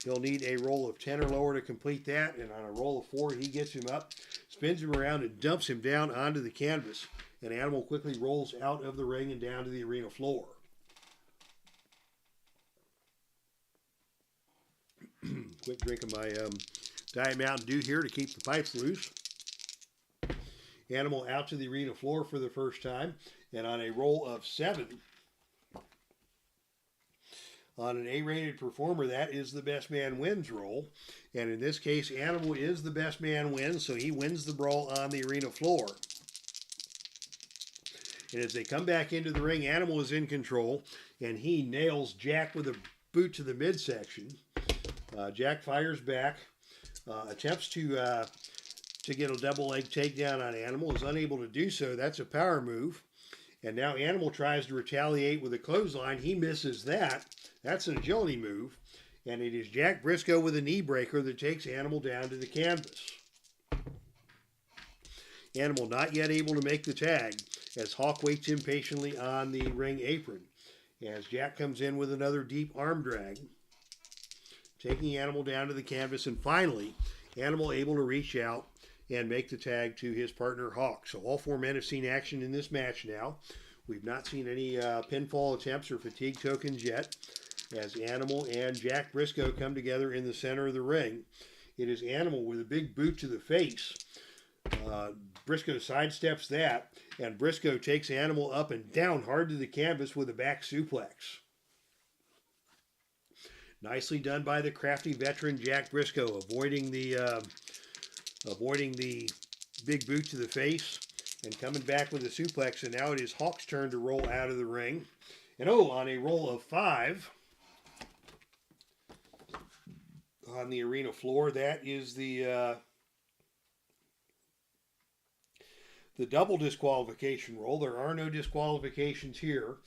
He'll need a roll of 10 or lower to complete that, and on a roll of 4, he gets him up, spins him around, and dumps him down onto the canvas. And Animal quickly rolls out of the ring and down to the arena floor. Quick drink of my Diet Mountain Dew here to keep the pipes loose. Animal out to the arena floor for the first time, and on a roll of 7, on an A-rated performer, that is the best man wins roll. And in this case, Animal is the best man wins, so he wins the brawl on the arena floor. And as they come back into the ring, Animal is in control, and he nails Jack with a boot to the midsection. Jack fires back, attempts to get a double leg takedown on Animal, is unable to do so. That's a power move. And now Animal tries to retaliate with a clothesline. He misses that. That's an agility move. And it is Jack Briscoe with a knee breaker that takes Animal down to the canvas. Animal not yet able to make the tag as Hawk waits impatiently on the ring apron. As Jack comes in with another deep arm drag, taking Animal down to the canvas, and finally, Animal able to reach out and make the tag to his partner Hawk. So all four men have seen action in this match now. We've not seen any pinfall attempts or fatigue tokens yet, as Animal and Jack Briscoe come together in the center of the ring. It is Animal with a big boot to the face. Briscoe sidesteps that, and Briscoe takes Animal up and down hard to the canvas with a back suplex. Nicely done by the crafty veteran Jack Briscoe, avoiding the big boot to the face and coming back with a suplex. And now it is Hawk's turn to roll out of the ring. And on a roll of 5 on the arena floor, that is the double disqualification roll. There are no disqualifications here,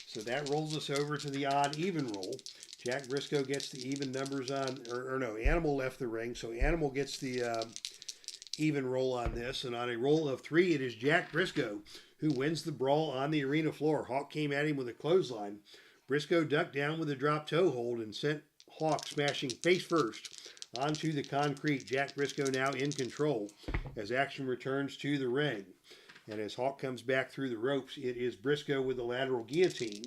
so that rolls us over to the odd even roll. Jack Briscoe gets the even numbers on, or no, Animal left the ring, so Animal gets the even roll on this. And on a roll of 3, it is Jack Briscoe who wins the brawl on the arena floor. Hawk came at him with a clothesline. Briscoe ducked down with a drop toe hold and sent Hawk smashing face first onto the concrete. Jack Briscoe now in control as action returns to the ring. And as Hawk comes back through the ropes, it is Briscoe with the lateral guillotine.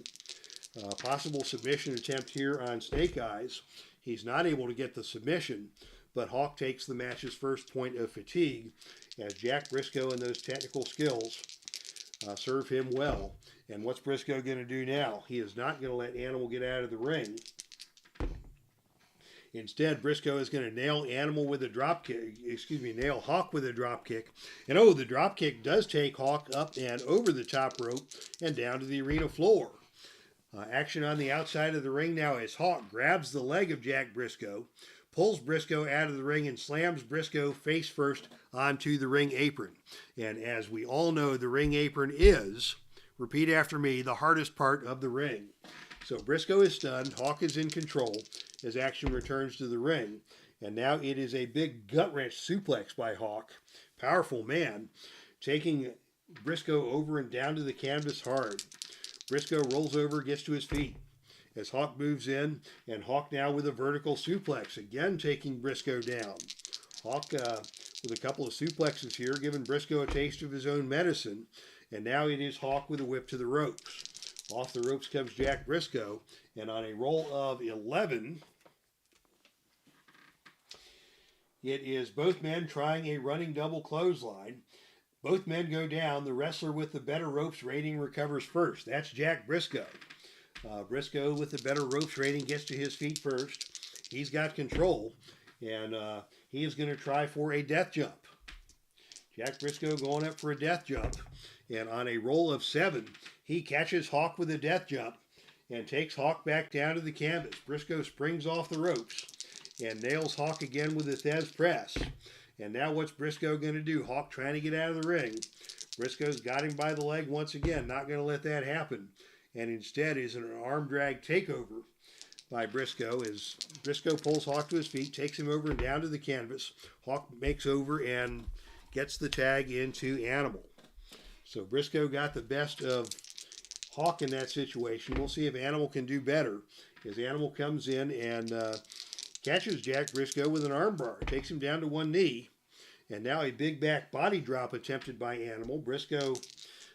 Possible submission attempt here on Snake Eyes. He's not able to get the submission, but Hawk takes the match's first point of fatigue as Jack Briscoe and those technical skills serve him well. And what's Briscoe going to do now? He is not going to let Animal get out of the ring. Instead, Briscoe is going to nail Animal with a drop kick. Nail Hawk with a drop kick. And the drop kick does take Hawk up and over the top rope and down to the arena floor. Action on the outside of the ring now as Hawk grabs the leg of Jack Briscoe, pulls Briscoe out of the ring, and slams Briscoe face first onto the ring apron. And as we all know, the ring apron is, repeat after me, the hardest part of the ring. So Briscoe is stunned, Hawk is in control as action returns to the ring. And now it is a big gut-wrench suplex by Hawk. Powerful man, taking Briscoe over and down to the canvas hard. Briscoe rolls over, gets to his feet as Hawk moves in, and Hawk now with a vertical suplex, again taking Briscoe down. Hawk with a couple of suplexes here, giving Briscoe a taste of his own medicine, and now it is Hawk with a whip to the ropes. Off the ropes comes Jack Briscoe, and on a roll of 11, it is both men trying a running double clothesline. Both men go down. The wrestler with the better ropes rating recovers first. That's Jack Briscoe. Briscoe with the better ropes rating gets to his feet first. He's got control, and he is going to try for a death jump. Jack Briscoe going up for a death jump, and on a roll of 7, he catches Hawk with a death jump and takes Hawk back down to the canvas. Briscoe springs off the ropes and nails Hawk again with his Thez press. And now what's Briscoe going to do? Hawk trying to get out of the ring. Briscoe's got him by the leg once again. Not going to let that happen. And instead is an arm drag takeover by Briscoe as Briscoe pulls Hawk to his feet, takes him over and down to the canvas. Hawk makes over and gets the tag into Animal. So Briscoe got the best of Hawk in that situation. We'll see if Animal can do better as Animal comes in and catches Jack Briscoe with an armbar, takes him down to one knee, and now a big back body drop attempted by Animal. Briscoe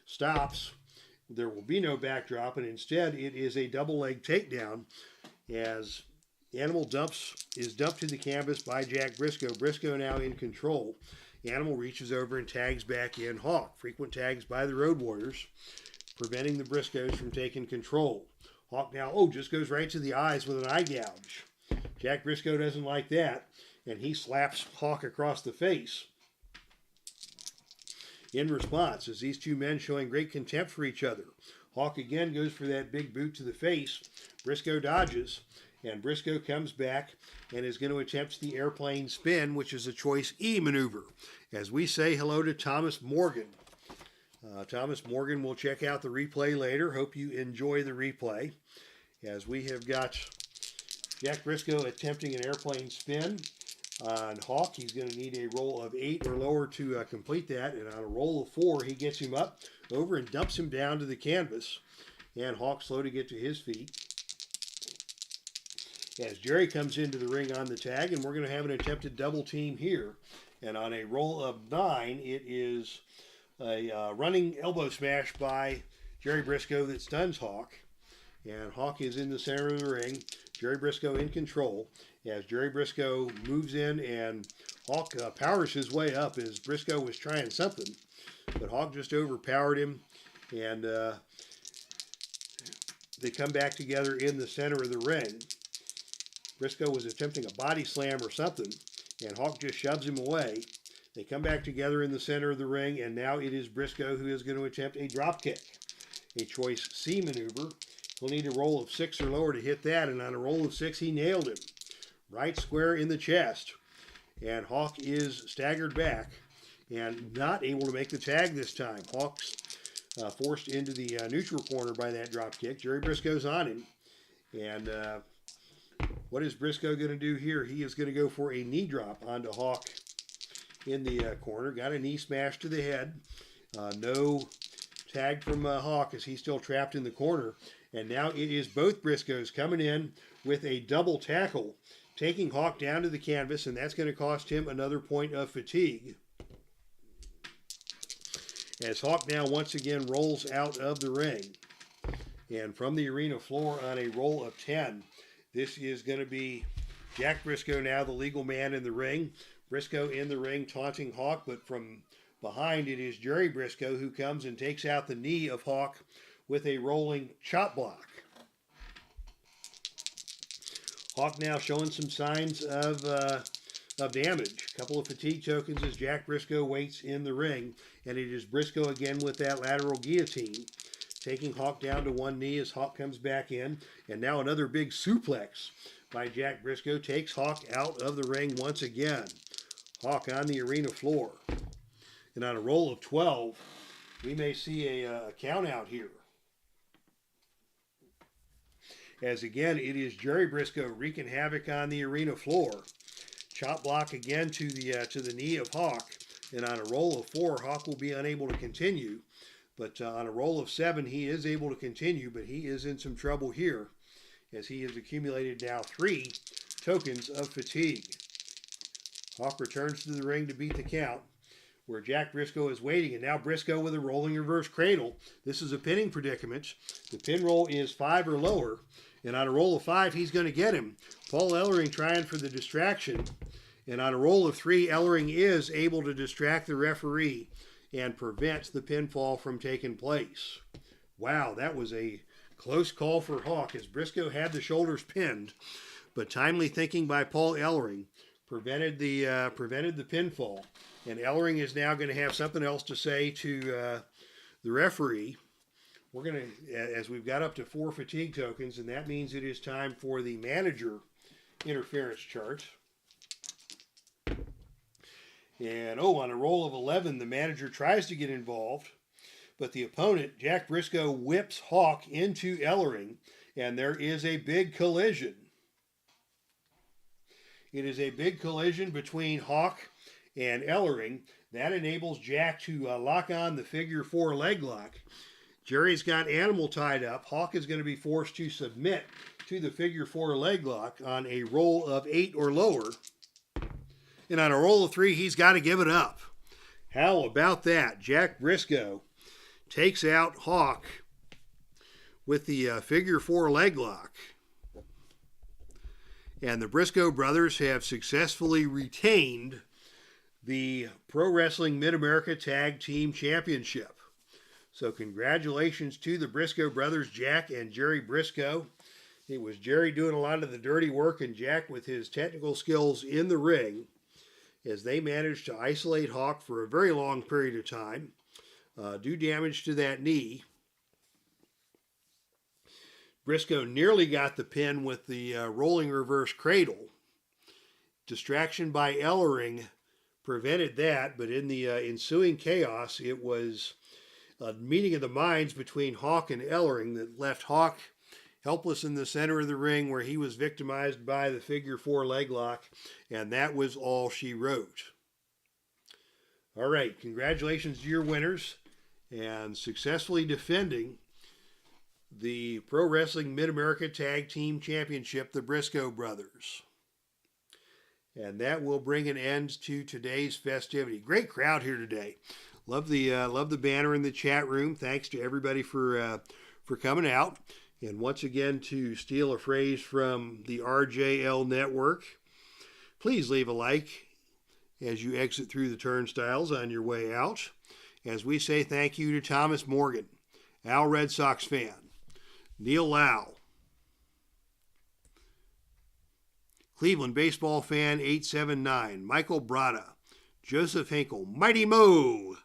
stops. There will be no backdrop, and instead it is a double leg takedown as Animal is dumped to the canvas by Jack Briscoe. Briscoe now in control. Animal reaches over and tags back in Hawk. Frequent tags by the Road Warriors, preventing the Briscoes from taking control. Hawk now, just goes right to the eyes with an eye gouge. Jack Briscoe doesn't like that, and he slaps Hawk across the face. In response, as these two men showing great contempt for each other, Hawk again goes for that big boot to the face. Briscoe dodges, and Briscoe comes back and is going to attempt the airplane spin, which is a choice E maneuver. As we say hello to Thomas Morgan. Thomas Morgan will check out the replay later. Hope you enjoy the replay. As we have got Jack Briscoe attempting an airplane spin. On Hawk, he's going to need a roll of 8 or lower to complete that. And on a roll of 4, he gets him up over and dumps him down to the canvas. And Hawk slow to get to his feet. As Jerry comes into the ring on the tag, and we're going to have an attempted double team here. And on a roll of 9, it is a running elbow smash by Jerry Brisco that stuns Hawk. And Hawk is in the center of the ring. Jerry Brisco in control. As Jerry Brisco moves in and Hawk powers his way up as Brisco was trying something. But Hawk just overpowered him. And they come back together in the center of the ring. Brisco was attempting a body slam or something, and Hawk just shoves him away. They come back together in the center of the ring, and now it is Brisco who is going to attempt a drop kick. A choice C maneuver. He'll need a roll of 6 or lower to hit that, and on a roll of 6, he nailed him. Right square in the chest. And Hawk is staggered back and not able to make the tag this time. Hawk's forced into the neutral corner by that drop kick. Jerry Brisco's on him. And what is Brisco going to do here? He is going to go for a knee drop onto Hawk in the corner. Got a knee smash to the head. No tag from Hawk as he's still trapped in the corner. And now it is both Briscos coming in with a double tackle, taking Hawk down to the canvas, and that's going to cost him another point of fatigue. As Hawk now once again rolls out of the ring. And from the arena floor on a roll of 10, this is going to be Jack Brisco now, the legal man in the ring. Brisco in the ring taunting Hawk, but from behind it is Jerry Brisco who comes and takes out the knee of Hawk with a rolling chop block. Hawk now showing some signs of damage. A couple of fatigue tokens as Jack Brisco waits in the ring. And it is Brisco again with that lateral guillotine, taking Hawk down to one knee as Hawk comes back in. And now another big suplex by Jack Brisco takes Hawk out of the ring once again. Hawk on the arena floor. And on a roll of 12, we may see a count out here. As again, it is Jerry Brisco wreaking havoc on the arena floor. Chop block again to the knee of Hawk. And on a roll of 4, Hawk will be unable to continue. But on a roll of 7, he is able to continue, but he is in some trouble here as he has accumulated now 3 tokens of fatigue. Hawk returns to the ring to beat the count, where Jack Brisco is waiting, and now Brisco with a rolling reverse cradle. This is a pinning predicament. The pin roll is 5 or lower, and on a roll of 5, he's going to get him. Paul Ellering trying for the distraction, and on a roll of 3, Ellering is able to distract the referee and prevents the pinfall from taking place. Wow, that was a close call for Hawk as Brisco had the shoulders pinned, but timely thinking by Paul Ellering prevented the pinfall. And Ellering is now going to have something else to say to the referee. We're going to, as we've got up to 4 fatigue tokens, and that means it is time for the manager interference chart. And on a roll of 11, the manager tries to get involved, but the opponent, Jack Brisco, whips Hawk into Ellering, and there is a big collision. It is a big collision between Hawk and Ellering. That enables Jack to lock on the figure 4 leg lock. Jerry's got Animal tied up. Hawk is going to be forced to submit to the figure 4 leg lock on a roll of 8 or lower. And on a roll of 3, he's got to give it up. How about that? Jack Brisco takes out Hawk with the figure 4 leg lock. And the Brisco brothers have successfully retained the Pro Wrestling Mid-America Tag Team Championship. So congratulations to the Brisco brothers, Jack and Jerry Brisco. It was Jerry doing a lot of the dirty work and Jack with his technical skills in the ring as they managed to isolate Hawk for a very long period of time, do damage to that knee. Brisco nearly got the pin with the rolling reverse cradle. Distraction by Ellering prevented that, but in the ensuing chaos, it was a meeting of the minds between Hawk and Ellering that left Hawk helpless in the center of the ring where he was victimized by the figure 4 leg lock, and that was all she wrote. All right, congratulations to your winners, and successfully defending the Pro Wrestling Mid-America Tag Team Championship, the BRISCO brothers. And that will bring an end to today's festivity. Great crowd here today. Love the banner in the chat room. Thanks to everybody for coming out. And once again, to steal a phrase from the RJL Network, please leave a like as you exit through the turnstiles on your way out, as we say thank you to Thomas Morgan, Al Red Sox fan, Neil Lau, Cleveland baseball fan 879, Michael Brada, Joseph Hinkle, Mighty Mo,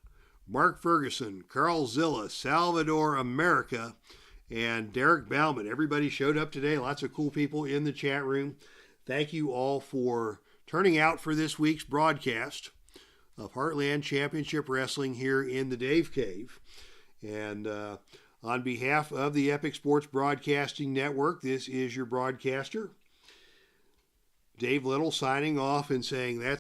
Mark Ferguson, Carl Zilla, Salvador America, and Derek Bauman. Everybody showed up today. Lots of cool people in the chat room. Thank you all for turning out for this week's broadcast of Heartland Championship Wrestling here in the Dave Cave. And on behalf of the Epic Sports Broadcasting Network, this is your broadcaster, Dave Little, signing off and saying that's